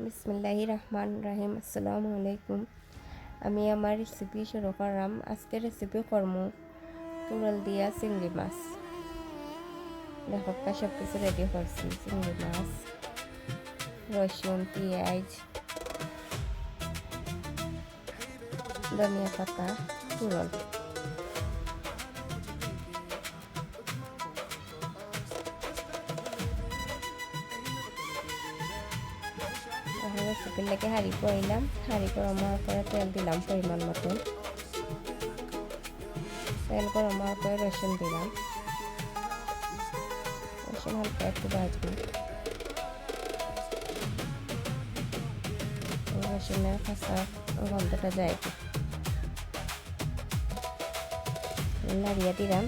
বিসমিল্লাহির রহমানির রহিম। আসসালামু আলাইকুম। আমি আমার রেসিপি শুরু করলাম। আজকে রেসিপি করব পুরল দিয়া চিংড়ি মাছ। দেখো সব কিছু রেডি করছি। চিংড়ি মাছ, রসুন, পেঁয়াজ, ধনিয়া পাতা, পুরল। রেসিপির লেগে হাঁড়ি করলাম। হাঁড়ি গরম হওয়ার পরে তেল দিলাম পরিমাণ মতো। তেল গরম হওয়ার পরে রসুন দিলাম। রসুন হালকা একটু ভাজবো। রসুনের কাঁচা গন্ধটা যায়, নাড়িয়ে দিলাম।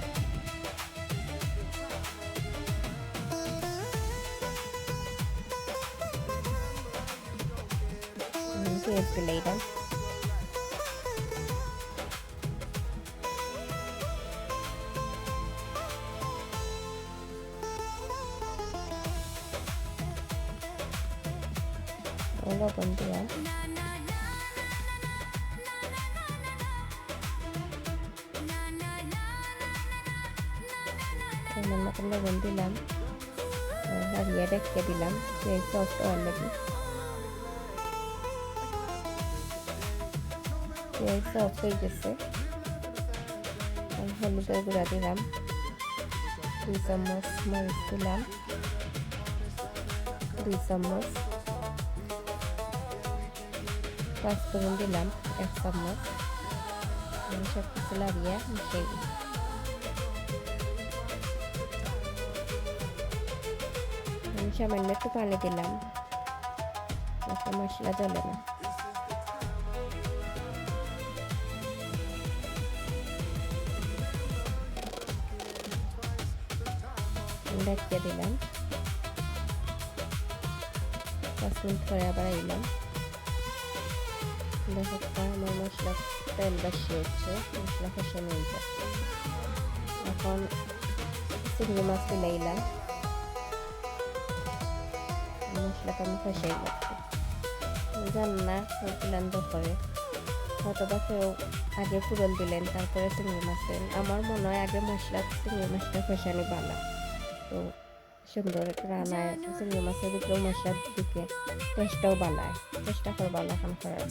পেঁয়াজ দিলাম। লবণ দিলাম। পরিমাণ মতো লবণ দিলাম। নাড়িয়ে রেখে দিলাম পেঁয়াজ সফট হওয়ার লাগে। পেঁয়াজ সফট হয়ে গেছে। হলুদের গুঁড়া দিলাম 2 চামচ, মরিচ দিলাম 2 চামচ, পাঁচফোড়ন দিলাম 1 চামচ। সব কিছু নাড়িয়ে মিশিয়ে দিই। সামান্য একটু পানি দিলাম, মশলা জ্বলে না। ঢেকে দিলাম। 5 মিনিট পরে আবার এলাম। দেখো আমার মশলা তেল বেশি হচ্ছে, মশলা কষানো হয়ে যায়। এখন চিংড়ি মাছ দিলাম। মশলাটা আমি কষাই লাগছে। রান্না করছিলাম দুপুরে, অথবা কেউ আগে পুরল দিলেন তারপরে চিংড়ি মাছ দিলেন। আমার মনে হয় আগে মশলা চিংড়ি মাছটা কষানি ভালো, তো সুন্দর রান্নায় চিংড়ি মাছের ভিতরে মশলা দিকে টেস্টটাও বানায়। চেষ্টা করে ভালো এখন করার।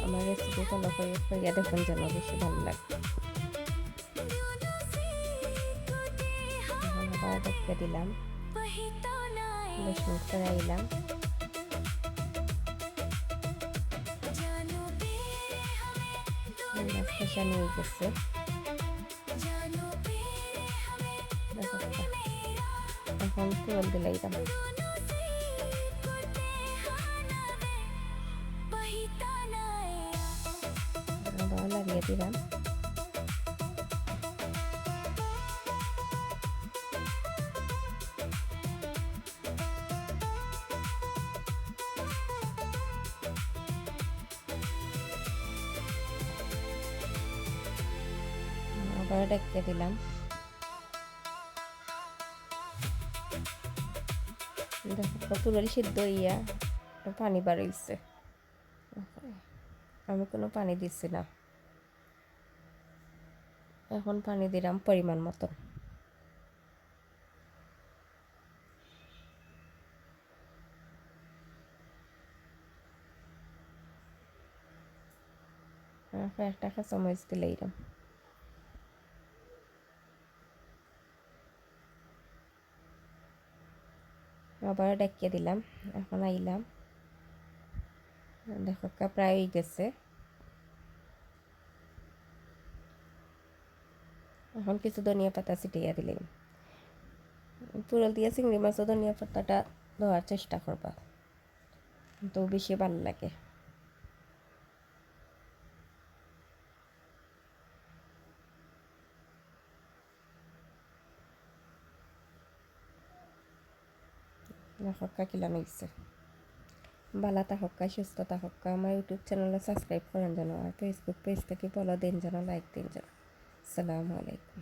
আমার রেসিপি ফলো করিয়া দেখুন যেন বেশি ভালো লাগে। আবার দেখতে দিলাম, 10 মিনিট করে আইলাম। মাছ কষানো হয়ে গেছে। এখন পুরল দিলাম। আবার লাগিয়ে দিলাম। আবার ঢেকে দিলাম। দেখো পুরোলি সিদ্ধ হইয়া পানি বাড়াইছে। আমি কোনো পানি দিচ্ছি না। এখন পানি দিলাম পরিমাণ মতো। একটা কাঁচামরিচ দিলাম। আবার ঢেকে দিলাম। এখন আইলাম। দেখো প্রায় হয়ে গেছে। এখন কিছু ধনিয়া পাতা ছিটিয়ে দিলাম। পুরল দিয়ে চিংড়ি মাছ ধনিয়া পাতাটা দেওয়ার চেষ্টা করবা, তো বেশি ভালো লাগে। কিলা নিচ্ছে ভালো থাকুক, সুস্থ থাকুক। আমার ইউটিউব চ্যানেলে সাবস্ক্রাইব করেন যেন, আর ফেসবুক পেজ থেকে ফলো দিন যেন, লাইক দিন যেন। আসসালামু আলাইকুম।